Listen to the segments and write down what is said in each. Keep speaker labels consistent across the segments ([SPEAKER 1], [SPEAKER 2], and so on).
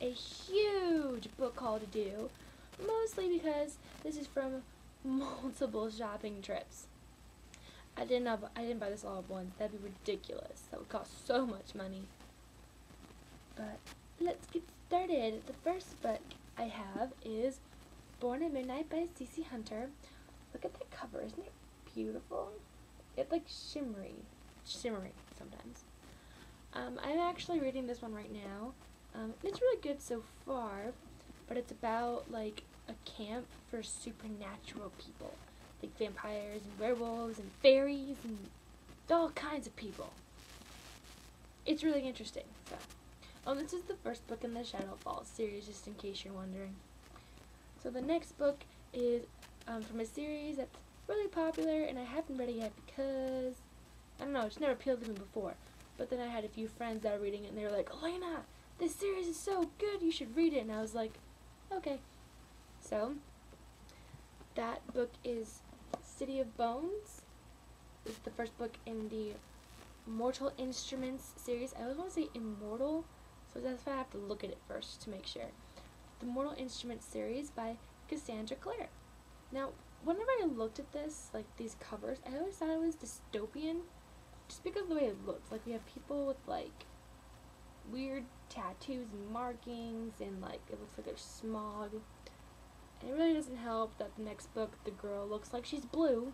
[SPEAKER 1] a huge book haul to do, mostly because this is from multiple shopping trips. I didn't buy this all at once. That'd be ridiculous. That would cost so much money. But let's get started. The first book I have is Born at Midnight by C.C. Hunter. Look at that cover. Isn't it beautiful? It's like shimmery sometimes. I'm actually reading this one right now. It's really good so far, but it's about like a camp for supernatural people, like vampires and werewolves and fairies and all kinds of people. It's really interesting. So, this is the first book in the Shadowfall series, just in case you're wondering. So the next book is from a series that's really popular, and I haven't read it yet because, I don't know, it's never appealed to me before. But then I had a few friends that were reading it, and they were like, Elena, this series is so good, you should read it. And I was like, okay. So, that book is City of Bones. It's the first book in the Mortal Instruments series. I always want to say Immortal, so that's why I have to look at it first to make sure. The Mortal Instruments series by Cassandra Clare. Now, whenever I looked at this, like these covers, I always thought it was dystopian, just because of the way it looks. Like, we have people with like weird tattoos and markings, and like it looks like there's smog. And it really doesn't help that the next book, the girl looks like she's blue,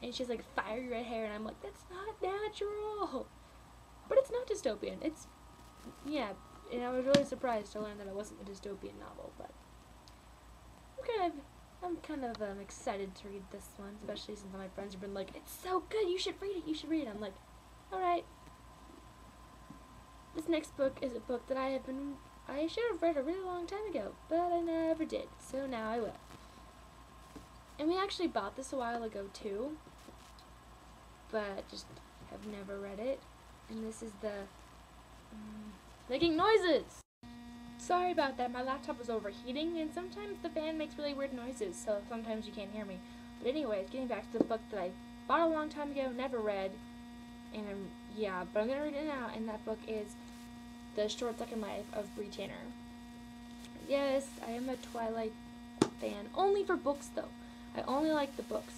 [SPEAKER 1] and she's like fiery red hair, and I'm like, that's not natural. But it's not dystopian. It's, yeah, and I was really surprised to learn that it wasn't a dystopian novel. But I'm kind of excited to read this one, especially since my friends have been like, it's so good, you should read it, you should read it. I'm like, alright. This next book is a book that I should have read a really long time ago, but I never did, so now I will. And we actually bought this a while ago too, but just have never read it. And this is the making noises. Sorry about that, my laptop was overheating, and sometimes the fan makes really weird noises, so sometimes you can't hear me. But anyways, getting back to the book that I bought a long time ago, never read, and but I'm gonna read it now, and that book is The Short Second Life of Bree Tanner. Yes, I am a Twilight fan, only for books though. I only like the books.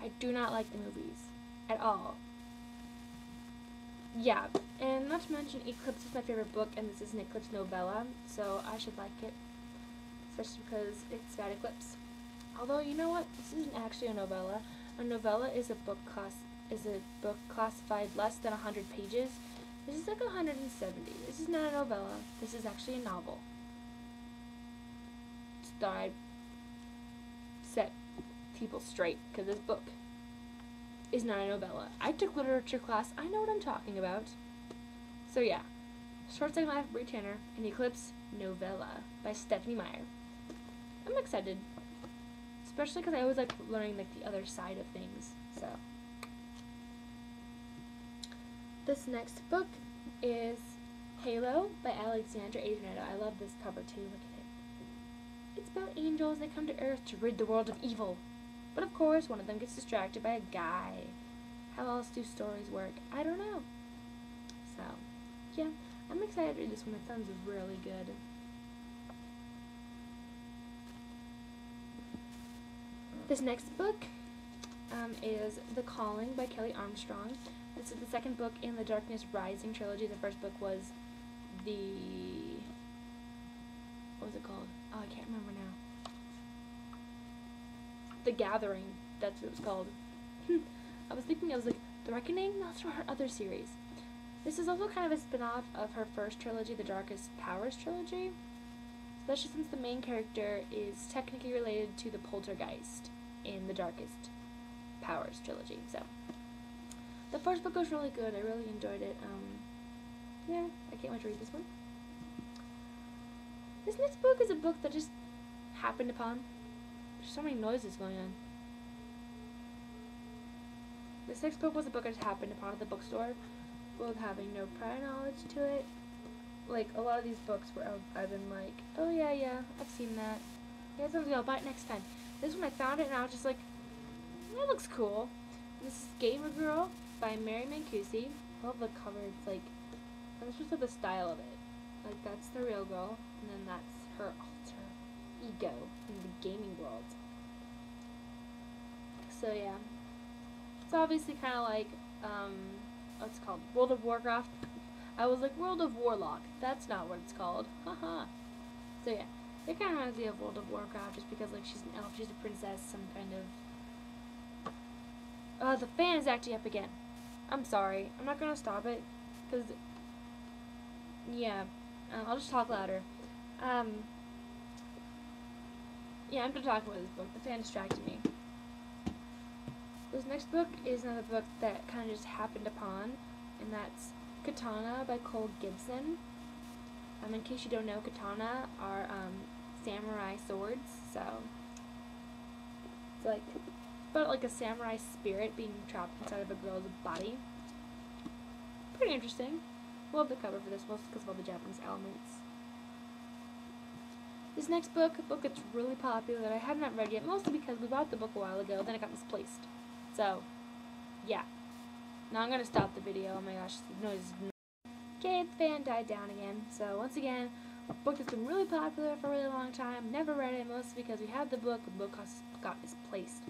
[SPEAKER 1] I do not like the movies at all. Yeah, and not to mention Eclipse is my favorite book, and this is an Eclipse novella, so I should like it, especially because it's about Eclipse. Although, you know what? This isn't actually a novella. A novella is a book classified less than 100 pages. This is like 170. This is not a novella. This is actually a novel. Just thought I'd set people straight, because this book is not a novella. I took literature class. I know what I'm talking about. So yeah, Short Second Life of Bree Tanner, an Eclipse novella by Stephenie Meyer. I'm excited, especially because I always like learning like the other side of things. So this next book is Halo by Alexandra Adrianetto. I love this cover too. Look at it. It's about angels that come to Earth to rid the world of evil. But of course, one of them gets distracted by a guy. How else do stories work? I don't know. So, yeah, I'm excited to read this one. It sounds really good. This next book is The Calling by Kelly Armstrong. This is the second book in the Darkness Rising trilogy. The first book was what was it called? Oh, I can't remember now. The Gathering, that's what it was called. I was like, The Reckoning? That's from her other series. This is also kind of a spin-off of her first trilogy, the Darkest Powers trilogy, especially since the main character is technically related to the Poltergeist in the Darkest Powers trilogy. So, the first book was really good. I really enjoyed it. Yeah, I can't wait to read this one. This next book is a book that just happened upon. There's so many noises going on. This next book was a book I just happened upon at the bookstore, with having no prior knowledge to it. Like, a lot of these books where I've been like, oh yeah, I've seen that. Yeah, so I'll buy it next time. This one I found it and I was just like, that looks cool. And this is Gamer Girl by Mary Mancusi. I love the cover. It's like, I'm just with the style of it. Like, that's the real girl, and then that's her alter ego in the gaming world. So yeah, it's obviously kind of like, what's it called? World of Warcraft. I was like, World of Warlock. That's not what it's called. Haha. So yeah, it kind of reminds me of World of Warcraft just because, like, she's an elf, she's a princess, some kind of... the fan is acting up again. I'm sorry. I'm not gonna stop it, because... Yeah, I'll just talk louder. Yeah, I'm gonna talk about this book. The fan distracted me. This next book is another book that kind of just happened upon, and that's Katana by Cole Gibson. In case you don't know, katana are samurai swords, so it's like about like a samurai spirit being trapped inside of a girl's body. Pretty interesting. Love the cover for this, mostly because of all the Japanese elements. This next book, a book that's really popular that I have not read yet, mostly because we bought the book a while ago, then it got misplaced. So, yeah. Now I'm gonna stop the video. Oh my gosh, the noise is... Okay, the fan died down again. So, once again, a book that's been really popular for a really long time. Never read it, mostly because we had the book got misplaced.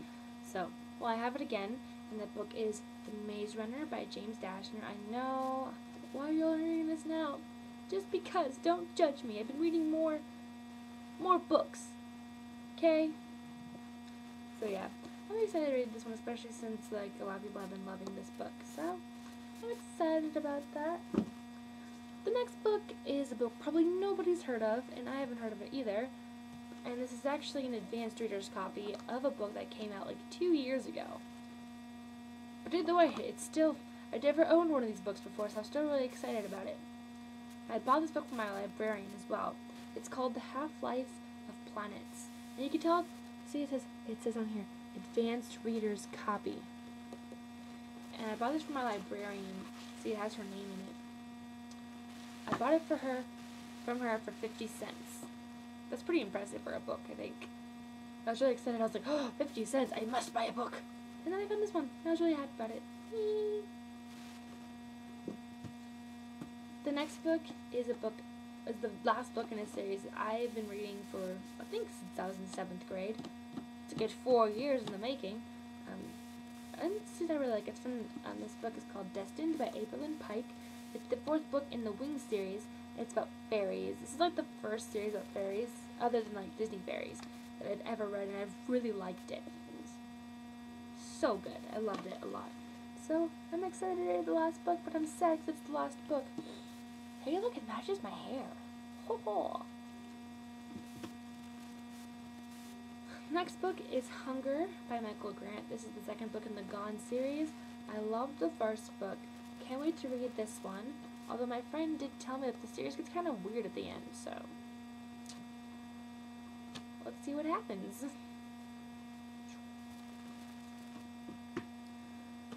[SPEAKER 1] So, well, I have it again, and that book is The Maze Runner by James Dashner. I know... Why are you all reading this now? Just because. Don't judge me. I've been reading more books. Okay? So, yeah. I'm excited to read this one, especially since, like, a lot of people have been loving this book. So, I'm excited about that. The next book is a book probably nobody's heard of, and I haven't heard of it either. And this is actually an advanced reader's copy of a book that came out, like, 2 years ago. But either way, it's still... I'd never owned one of these books before, so I'm still really excited about it. I bought this book from my librarian as well. It's called The Half-Life of Planets. And you can tell... See, it says on here, Advanced Reader's Copy. And I bought this from my librarian. See, it has her name in it. I bought it from her for 50 cents. That's pretty impressive for a book, I think. I was really excited. I was like, oh, 50 cents, I must buy a book. And then I found this one. I was really happy about it. Yay. The next book is the last book in a series I've been reading for, I think, since I was in 7th grade. It's a good 4 years in the making. And since I really like it, it's from, this book is called Destined by Evelyn Pike. It's the 4th book in the Wings series. It's about fairies. This is like the first series about fairies, other than like Disney fairies, that I've ever read, and I've really liked it. It was so good. I loved it a lot. So, I'm excited to read the last book, but I'm sad because it's the last book. Hey, look, it matches my hair. Ho ho! Next book is Hunger by Michael Grant. This is the 2nd book in the Gone series. I loved the 1st book. Can't wait to read this one. Although my friend did tell me that the series gets kind of weird at the end, so... Let's see what happens.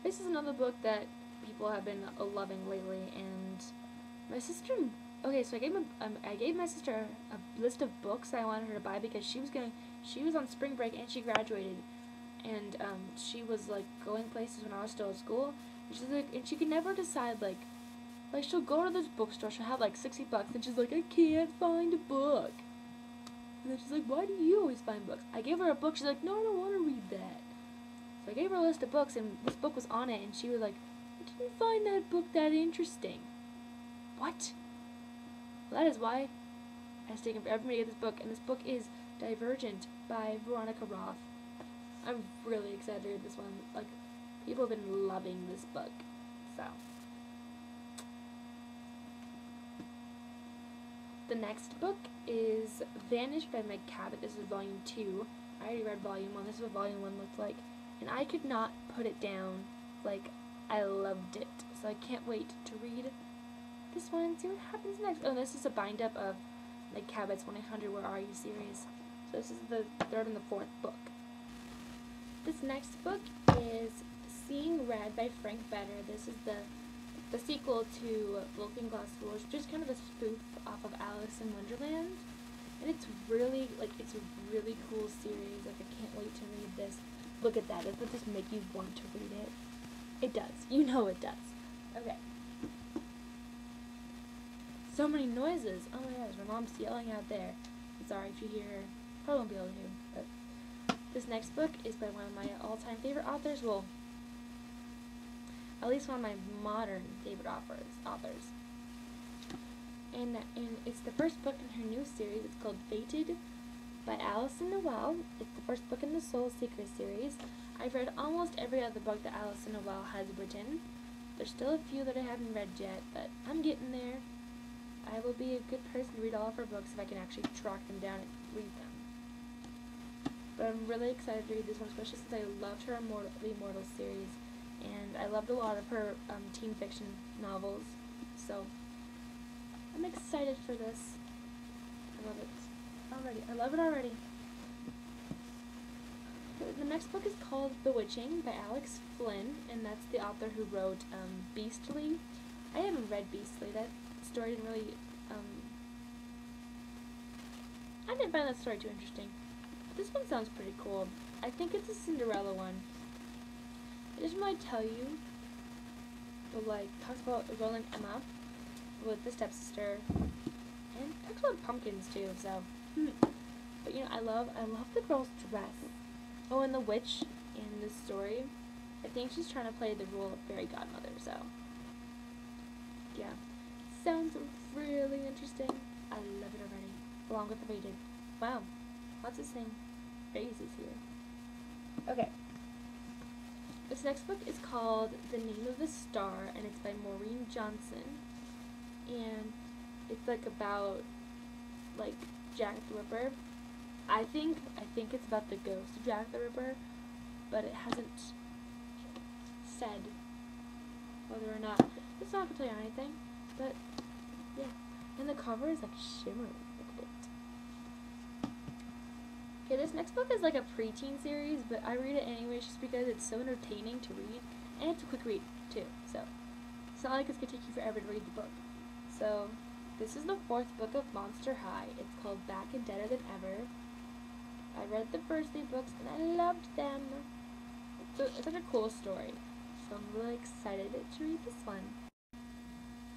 [SPEAKER 1] This is another book that people have been loving lately, and my sister... Okay, so I gave my sister a list of books I wanted her to buy because she was on spring break and she graduated, and she was like going places when I was still at school, and she's like, and she could never decide like she'll go to this bookstore, she'll have like $60, and she's like, I can't find a book, and then she's like, why do you always find books? I gave her a book, she's like, no, I don't want to read that. So I gave her a list of books, and this book was on it, and she was like, I didn't find that book that interesting. What? Well, that is why it's taken forever for me to get this book, and this book is Divergent by Veronica Roth. I'm really excited to read this one. Like, people have been loving this book, so. The next book is Vanished by Meg Cabot. This is volume 2. I already read volume 1. This is what volume 1 looked like, and I could not put it down. Like, I loved it, so I can't wait to read this one and see what happens next. Oh, this is a bind-up of Meg Cabot's 1-800 Where Are You series. So this is the 3rd and the 4th book. This next book is Seeing Red by Frank Better. This is the sequel to Looking Glass Foolish, just kind of a spoof off of Alice in Wonderland. And it's really, it's a really cool series. Like, I can't wait to read this. Look at that. Doesn't this make you want to read it? It does. You know it does. Okay. so many noises. Oh my gosh, my mom's yelling out there. I'm sorry if you hear her. Probably won't be able to hear. But this next book is by one of my all-time favorite authors. Well, at least one of my modern favorite authors. And it's the first book in her new series. It's called Fated by Alison Noel. It's the first book in the Soul Seeker series. I've read almost every other book that Alison Noel has written. There's still a few that I haven't read yet, but I'm getting there. I will be a good person to read all of her books if I can actually track them down and read them. But I'm really excited to read this one, especially since I loved her The Immortal series, and I loved a lot of her teen fiction novels. So I'm excited for this. I love it already. I love it already. The next book is called Bewitching by Alex Flynn, and that's the author who wrote Beastly. I haven't read Beastly. That story didn't really, I didn't find that story too interesting. This one sounds pretty cool. I think it's a Cinderella one. It doesn't really tell you, but like talks about rolling Emma with the stepsister, and talks about pumpkins too. So, but you know, I love the girl's dress. Oh, and the witch in this story, I think she's trying to play the role of fairy godmother. So, yeah, sounds really interesting. I love it already. Along with the Fated. Wow, lots of same phrases here. Okay. This next book is called The Name of the Star, and it's by Maureen Johnson. And it's like about like Jack the Ripper. I think it's about the ghost of Jack the Ripper, but it hasn't said whether or not. It's not gonna tell you anything, but yeah. And the cover is like shimmering. Look at it. Okay, this next book is like a preteen series, but I read it anyways just because it's so entertaining to read, and it's a quick read too. So it's not like it's gonna take you forever to read the book. So this is the 4th book of Monster High. It's called Back and Deader Than Ever. I read the first 3 books and I loved them. So it's like a cool story. So I'm really excited to read this one.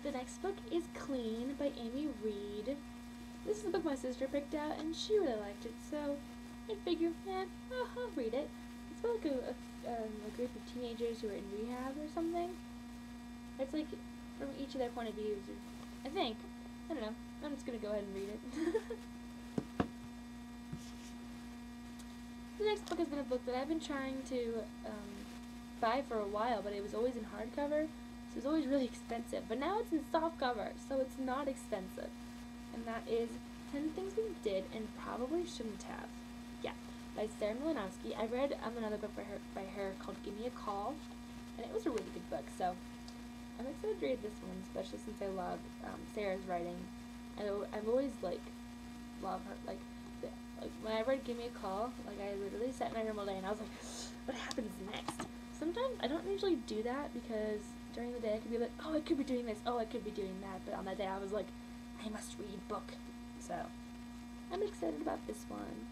[SPEAKER 1] The next book is Clean by Amy Reed. This is the book my sister picked out and she really liked it, so I figured, I'll read it. It's about like a group of teenagers who are in rehab or something. It's like from each of their point of views, I think. I don't know. I'm just gonna go ahead and read it. The next book has been a book that I've been trying to buy for a while, but it was always in hardcover, so it's always really expensive. But now it's in softcover, so it's not expensive. And that is 10 Things We Did and Probably Shouldn't Have. Yeah, by Sarah Malinovsky. I read another book by her called Give Me a Call, and it was a really good book, so I'm excited to read this one, especially since I love Sarah's writing. I've always loved her. Like when I read Give Me a Call, I literally sat in my room all day and I was like, what happens next? Sometimes I don't usually do that because during the day I could be like, oh, I could be doing this, oh, I could be doing that, but on that day I was like, I must read book. So I'm excited about this one.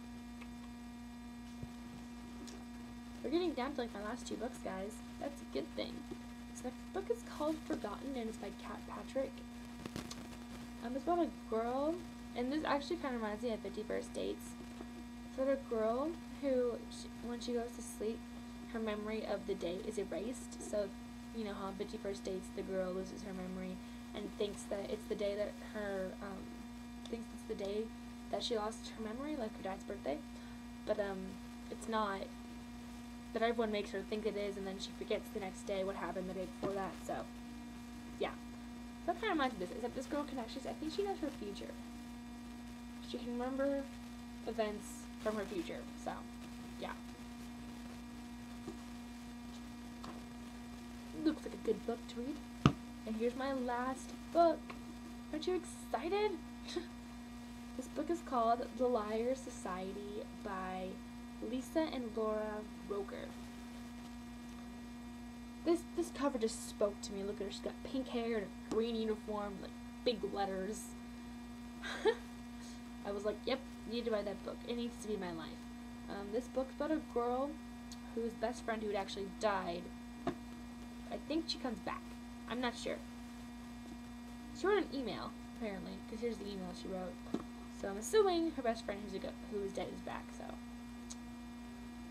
[SPEAKER 1] We're getting down to my last 2 books, guys. That's a good thing. This next book is called Forgotten, and it's by Kat Patrick. It's about a girl, and this actually kind of reminds me of 50 First Dates. It's about a girl who, when she goes to sleep, her memory of the day is erased. So, you know how on 50 First Dates the girl loses her memory and thinks that it's the day that she lost her memory, like her dad's birthday. But it's not. But everyone makes her think it is, and then she forgets the next day what happened the day before that. So, yeah. That kind of reminds me of this, except this girl can actually, I think she knows her future. She can remember events from her future, so, yeah. Looks like a good book to read. And here's my last book. Aren't you excited? This book is called The Liar Society by Lisa and Laura Roker. This cover just spoke to me. Look at her. She's got pink hair and a green uniform, big letters. I was like, yep, need to buy that book. It needs to be my life. This book's about a girl whose best friend who had actually died. I think she comes back. I'm not sure. She wrote an email, apparently, because here's the email she wrote. So I'm assuming her best friend who is dead is back, so.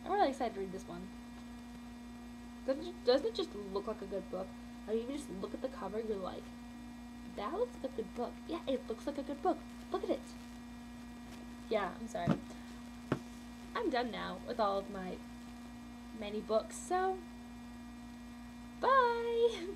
[SPEAKER 1] I'm really excited to read this one. Doesn't it just look like a good book? Like, you just look at the cover, you're like, that looks like a good book. Yeah, it looks like a good book. Look at it. Yeah, I'm sorry. I'm done now with all of my many books, so bye!